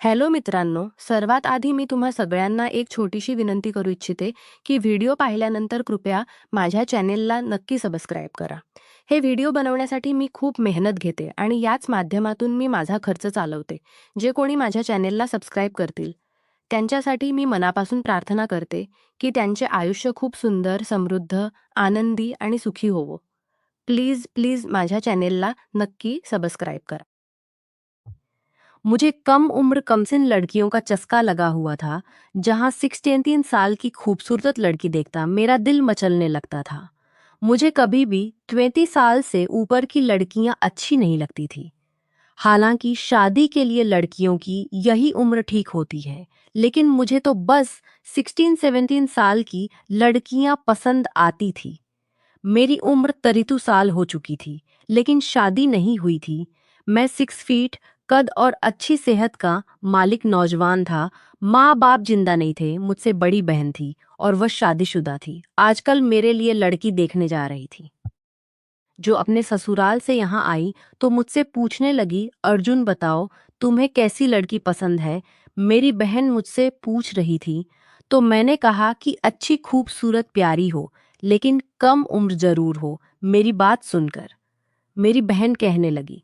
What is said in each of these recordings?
Hello मित्रांनो, सर्वात आधी मी तुम्हा सगळ्यांना एक छोटीशी विनंती करू इच्छिते की व्हिडिओ पाहिल्यानंतर कृपया माझ्या चॅनेलला नक्की सबस्क्राईब करा. हे व्हिडिओ बनवण्यासाठी मी खूप मेहनत घेते आणि याच माध्यमातून मी माझा खर्च चालवते. जे कोणी माझ्या चॅनेलला सबस्क्राईब करतील त्यांच्यासाठी मी मनापासून प्रार्थना करते की त्यांचे आयुष्य खूप सुंदर, समृद्ध, आनंदी आणि सुखी होवो. प्लीज प्लीज माझ्या चॅनेलला नक्की सबस्क्राईब करा. मुझे कम उम्र कमसिन लड़कियों का चस्का लगा हुआ था। जहां 16 साल की खूबसूरत लड़की देखता मेरा दिल मचलने लगता था। मुझे कभी भी 20 साल से ऊपर की लड़कियां अच्छी नहीं लगती थी। हालांकि शादी के लिए लड़कियों की यही उम्र ठीक होती है, लेकिन मुझे तो बस 16-17 साल की लड़कियां पसंद आती थी। मेरी उम्र 32 साल हो चुकी थी, लेकिन शादी नहीं हुई थी। मैं 6 फीट कद और अच्छी सेहत का मालिक नौजवान था। माँ बाप जिंदा नहीं थे, मुझसे बड़ी बहन थी और वह शादीशुदा थी। आजकल मेरे लिए लड़की देखने जा रही थी, जो अपने ससुराल से यहाँ आई तो मुझसे पूछने लगी, अर्जुन बताओ तुम्हें कैसी लड़की पसंद है। मेरी बहन मुझसे पूछ रही थी, तो मैंने कहा कि अच्छी खूबसूरत प्यारी हो, लेकिन कम उम्र जरूर हो। मेरी बात सुनकर मेरी बहन कहने लगी,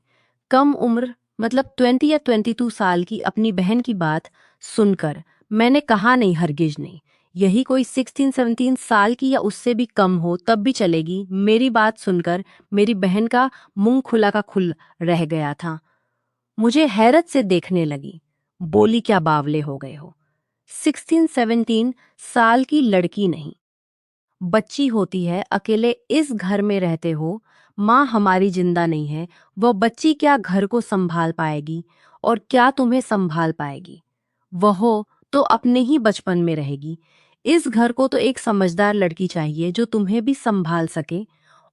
कम उम्र मतलब 20 या 22 साल की। अपनी बहन की बात सुनकर मैंने कहा, नहीं हरगिज नहीं। यही कोई 16-17 साल की या उससे भी कम हो तब भी चलेगी। मेरी बात सुनकर मेरी बहन का मुंह खुला का खुल रह गया था। मुझे हैरत से देखने लगी, बोली क्या बावले हो गए हो। 16-17 साल की लड़की नहीं, बच्ची होती है। अकेले इस घर में रहते हो, माँ हमारी जिंदा नहीं है। वह बच्ची क्या घर को संभाल पाएगी और क्या तुम्हें संभाल पाएगी। वह हो तो अपने ही बचपन में रहेगी। इस घर को तो एक समझदार लड़की चाहिए जो तुम्हें भी संभाल सके।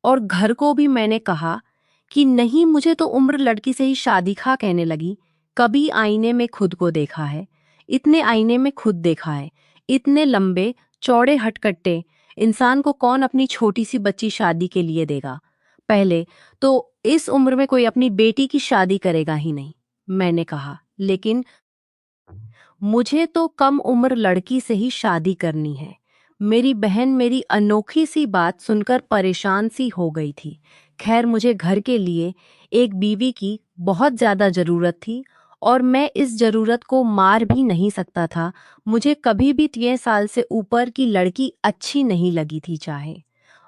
और घर को भी मैंने कहा कि नहीं, मुझे तो उम्र लड़की से ही शादी खा कहने लगी। कभी आईने में खुद को देखा है, इतने आईने में खुद देखा है, इतने लंबे चौड़े हटकट्टे इंसान को कौन अपनी छोटी सी बच्ची शादी के लिए देगा। पहले तो इस उम्र में कोई अपनी बेटी की शादी करेगा ही नहीं, मैंने कहा। लेकिन मुझे तो कम उम्र लड़की से ही शादी करनी है। मेरी बहन मेरी अनोखी सी बात सुनकर परेशान सी हो गई थी। खैर, मुझे घर के लिए एक बीवी की बहुत ज़्यादा ज़रूरत थी और मैं इस ज़रूरत को मार भी नहीं सकता था। मुझे कभी भी 30 साल से ऊपर की लड़की अच्छी नहीं लगी थी, चाहे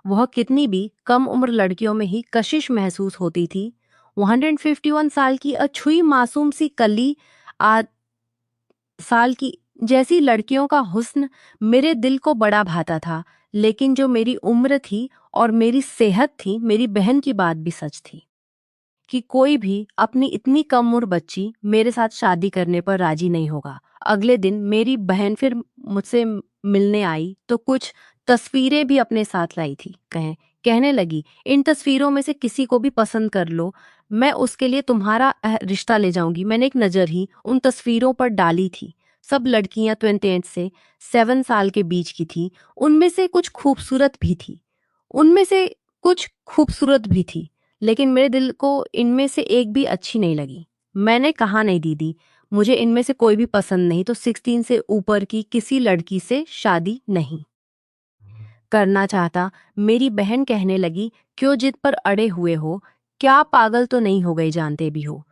वह कितनी भी कम उम्र लड़कियों में ही कशिश महसूस होती थी। 151 साल की अछूई मासूम सी कली साल की जैसी लड़कियों का हुस्न मेरे दिल को बड़ा भाता था। लेकिन जो मेरी उम्र थी और मेरी सेहत थी, मेरी बहन की बात भी सच थी कि कोई भी अपनी इतनी कम उम्र बच्ची मेरे साथ शादी करने पर राजी नहीं होगा। अगले दिन मेरी बहन फिर मुझसे मिलने आई तो कुछ तस्वीरें भी अपने साथ लाई थी। कहने लगी, इन तस्वीरों में से किसी को भी पसंद कर लो, मैं उसके लिए तुम्हारा रिश्ता ले जाऊंगी। मैंने एक नज़र ही उन तस्वीरों पर डाली थी। सब लड़कियां 28 से 7 साल के बीच की थी। उनमें से कुछ खूबसूरत भी थी, उनमें से कुछ खूबसूरत भी थी, लेकिन मेरे दिल को इनमें से एक भी अच्छी नहीं लगी। मैंने कहा, नहीं दीदी, मुझे इनमें से कोई भी पसंद नहीं, तो 16 से ऊपर की किसी लड़की से शादी नहीं करना चाहता। मेरी बहन कहने लगी, क्यों जिद पर अड़े हुए हो, क्या पागल तो नहीं हो गए, जानते भी हो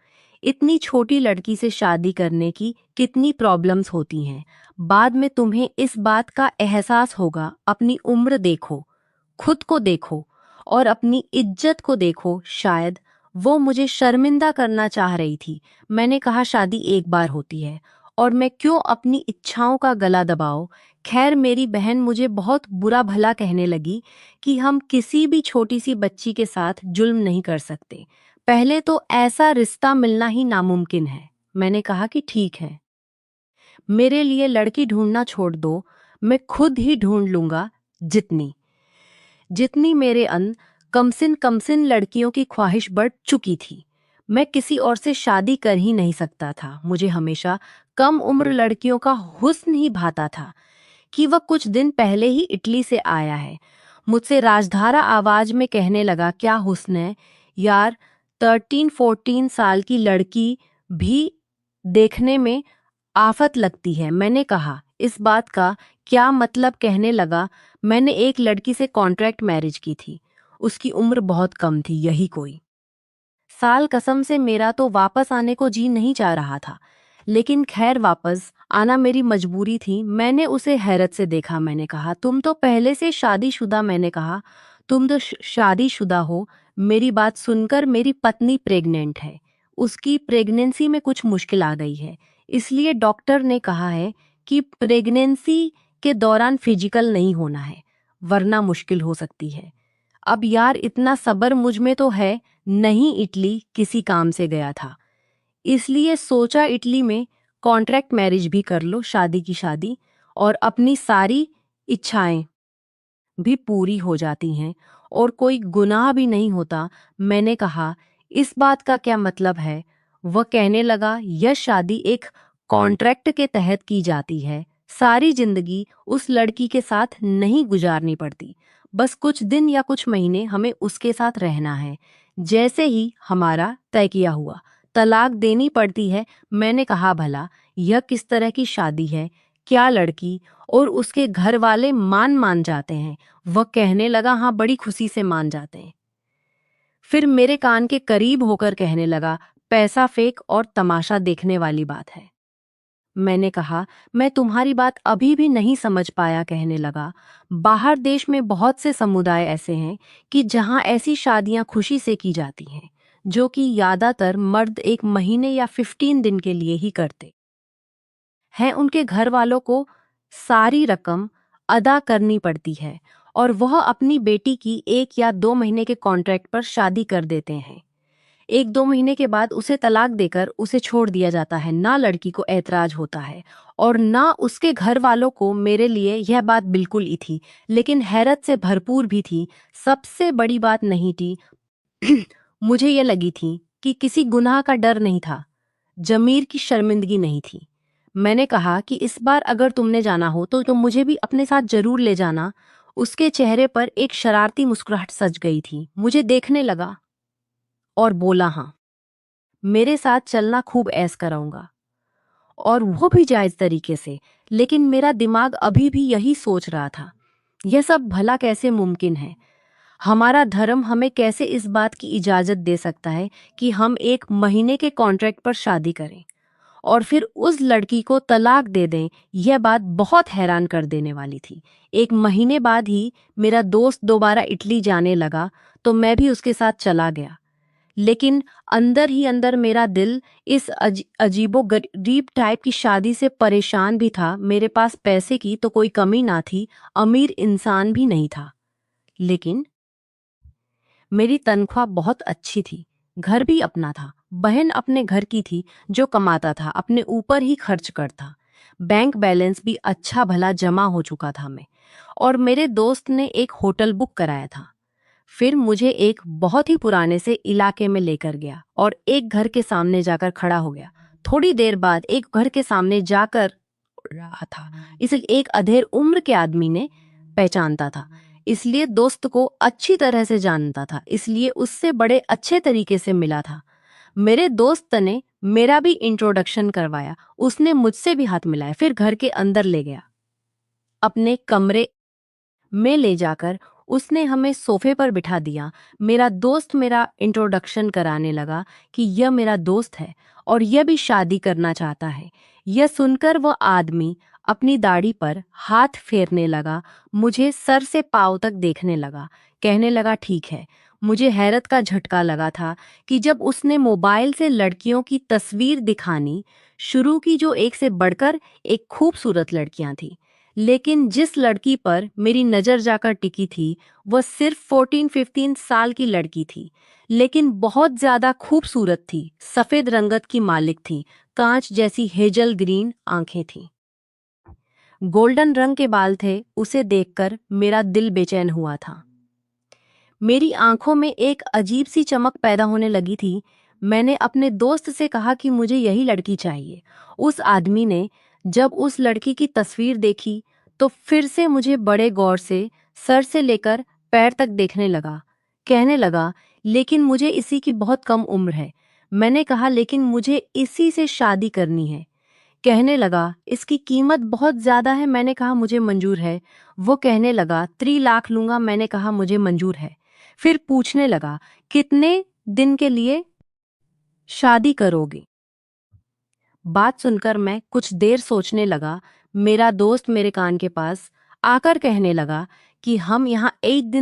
इतनी छोटी लड़की से शादी करने की कितनी प्रॉब्लम्स होती हैं। बाद में तुम्हें इस बात का एहसास होगा। अपनी उम्र देखो, खुद को देखो और अपनी इज्जत को देखो। शायद वो मुझे शर्मिंदा करना चाह रही थी। मैंने कहा, शादी एक बार होती है और मैं क्यों अपनी इच्छाओं का गला दबाओ। खैर, मेरी बहन मुझे बहुत बुरा भला कहने लगी कि हम किसी भी छोटी सी बच्ची के साथ जुल्म नहीं कर सकते। पहले तो ऐसा रिश्ता मिलना ही नामुमकिन है। मैंने कहा कि ठीक है, मेरे लिए लड़की ढूंढना छोड़ दो, मैं खुद ही ढूंढ लूंगा। जितनी जितनी मेरे कमसिन लड़कियों की ख्वाहिश बढ़ चुकी थी, मैं किसी और से शादी कर ही नहीं सकता था। मुझे हमेशा कम उम्र लड़कियों का हुस्न ही भाता था कि वह कुछ दिन पहले ही इटली से आया है। मुझसे राजधारा आवाज में कहने लगा, क्या हुस्न है यार, 13-14 साल की लड़की भी देखने में आफत लगती है। मैंने कहा, इस बात का क्या मतलब? कहने लगा, मैंने एक लड़की से कॉन्ट्रैक्ट मैरिज की थी। उसकी उम्र बहुत कम थी, यही कोई साल। कसम से मेरा तो वापस आने को जी नहीं चाह रहा था, लेकिन खैर वापस आना मेरी मजबूरी थी। मैंने उसे हैरत से देखा। मैंने कहा, तुम तो पहले से शादीशुदा। मैंने कहा, तुम तो शादीशुदा हो। मेरी बात सुनकर, मेरी पत्नी प्रेग्नेंट है। उसकी प्रेगनेंसी में कुछ मुश्किल आ गई है, इसलिए डॉक्टर ने कहा है कि प्रेगनेंसी के दौरान फिजिकल नहीं होना है, वरना मुश्किल हो सकती है। अब यार, इतना सब्र मुझ में तो है नहीं। इटली किसी काम से गया था, इसलिए सोचा इटली में कॉन्ट्रैक्ट मैरिज भी कर लो, शादी की शादी, और अपनी सारी इच्छाएं भी पूरी हो जाती हैं और कोई गुनाह भी नहीं होता। मैंने कहा, इस बात का क्या मतलब है? वह कहने लगा, यह शादी एक कॉन्ट्रैक्ट के तहत की जाती है। सारी जिंदगी उस लड़की के साथ नहीं गुजारनी पड़ती, बस कुछ दिन या कुछ महीने हमें उसके साथ रहना है। जैसे ही हमारा तय किया हुआ, तलाक देनी पड़ती है। मैंने कहा, भला यह किस तरह की शादी है? क्या लड़की और उसके घर वाले मान जाते हैं? वह कहने लगा, हाँ, बड़ी खुशी से मान जाते हैं। फिर मेरे कान के करीब होकर कहने लगा, पैसा फेंक और तमाशा देखने वाली बात है। मैंने कहा, मैं तुम्हारी बात अभी भी नहीं समझ पाया। कहने लगा, बाहर देश में बहुत से समुदाय ऐसे हैं कि जहां ऐसी शादियां खुशी से की जाती हैं, जो कि ज्यादातर मर्द 1 महीने या 15 दिन के लिए ही करते हैं। उनके घर वालों को सारी रकम अदा करनी पड़ती है और वह अपनी बेटी की 1 या 2 महीने के कॉन्ट्रैक्ट पर शादी कर देते हैं। 1-2 महीने के बाद उसे तलाक देकर उसे छोड़ दिया जाता है। ना लड़की को ऐतराज होता है और ना उसके घर वालों को। मेरे लिए यह बात बिल्कुल ही थी, लेकिन हैरत से भरपूर भी थी। सबसे बड़ी बात नहीं थी मुझे यह लगी थी कि किसी गुनाह का डर नहीं था, जमीर की शर्मिंदगी नहीं थी। मैंने कहा कि इस बार अगर तुमने जाना हो तो तुम मुझे भी अपने साथ जरूर ले जाना। उसके चेहरे पर एक शरारती मुस्कुराहट सज गई थी। मुझे देखने लगा और बोला, हाँ, मेरे साथ चलना, खूब ऐश कराऊंगा, और वो भी जायज तरीके से। लेकिन मेरा दिमाग अभी भी यही सोच रहा था, यह सब भला कैसे मुमकिन है? हमारा धर्म हमें कैसे इस बात की इजाजत दे सकता है कि हम 1 महीने के कॉन्ट्रैक्ट पर शादी करें और फिर उस लड़की को तलाक दे दें? यह बात बहुत हैरान कर देने वाली थी। 1 महीने बाद ही मेरा दोस्त दोबारा इटली जाने लगा, तो मैं भी उसके साथ चला गया। लेकिन अंदर ही अंदर मेरा दिल इस अजीबो गरीब टाइप की शादी से परेशान भी था। मेरे पास पैसे की तो कोई कमी ना थी, अमीर इंसान भी नहीं था, लेकिन मेरी तनख्वाह बहुत अच्छी थी, घर भी अपना था। बहन अपने घर की थी, जो कमाता था अपने ऊपर ही खर्च करता। बैंक बैलेंस भी अच्छा भला जमा हो चुका था मैं। और मेरे दोस्त ने एक होटल बुक कराया था। फिर मुझे एक बहुत ही पुराने से इलाके में लेकर गया और एक घर के सामने जाकर खड़ा हो गया। थोड़ी देर बाद एक घर के सामने जाकर रहा था, इसे एक अधेड़ उम्र के आदमी ने पहचानता था, इसलिए दोस्त को अच्छी तरह से जानता था, इसलिए उससे बड़े अच्छे तरीके से मिला था। मेरे दोस्त ने मेरा भी इंट्रोडक्शन करवाया, उसने मुझसे भी हाथ मिलाया, फिर घर के अंदर ले गया। अपने कमरे में ले जाकर उसने हमें सोफे पर बिठा दिया। मेरा दोस्त मेरा इंट्रोडक्शन कराने लगा कि यह मेरा दोस्त है और यह भी शादी करना चाहता है। यह सुनकर वह आदमी अपनी दाढ़ी पर हाथ फेरने लगा, मुझे सर से पांव तक देखने लगा, कहने लगा, ठीक है। मुझे हैरत का झटका लगा था कि जब उसने मोबाइल से लड़कियों की तस्वीर दिखानी शुरू की, जो एक से बढ़कर एक खूबसूरत लड़कियां थी, लेकिन जिस लड़की पर मेरी नज़र जाकर टिकी थी वह सिर्फ 14-15 साल की लड़की थी, लेकिन बहुत ज़्यादा खूबसूरत थी। सफ़ेद रंगत की मालिक थी, कांच जैसी हेजल ग्रीन आंखें थीं, गोल्डन रंग के बाल थे। उसे देखकर मेरा दिल बेचैन हुआ था। मेरी आंखों में एक अजीब सी चमक पैदा होने लगी थी। मैंने अपने दोस्त से कहा कि मुझे यही लड़की चाहिए। उस आदमी ने जब उस लड़की की तस्वीर देखी तो फिर से मुझे बड़े गौर से सर से लेकर पैर तक देखने लगा, कहने लगा, लेकिन मुझे इसी की बहुत कम उम्र है। मैंने कहा, लेकिन मुझे इसी से शादी करनी है। कहने लगा, इसकी कीमत बहुत ज्यादा है। मैंने कहा मुझे मंजूर है। वो कहने लगा 3 लाख लूंगा। मैंने कहा मुझे मंजूर है। फिर पूछने लगा, कितने दिन के लिए शादी करोगी? बात सुनकर मैं कुछ देर सोचने लगा। मेरा दोस्त मेरे कान के पास आकर कहने लगा कि हम यहाँ एक दिन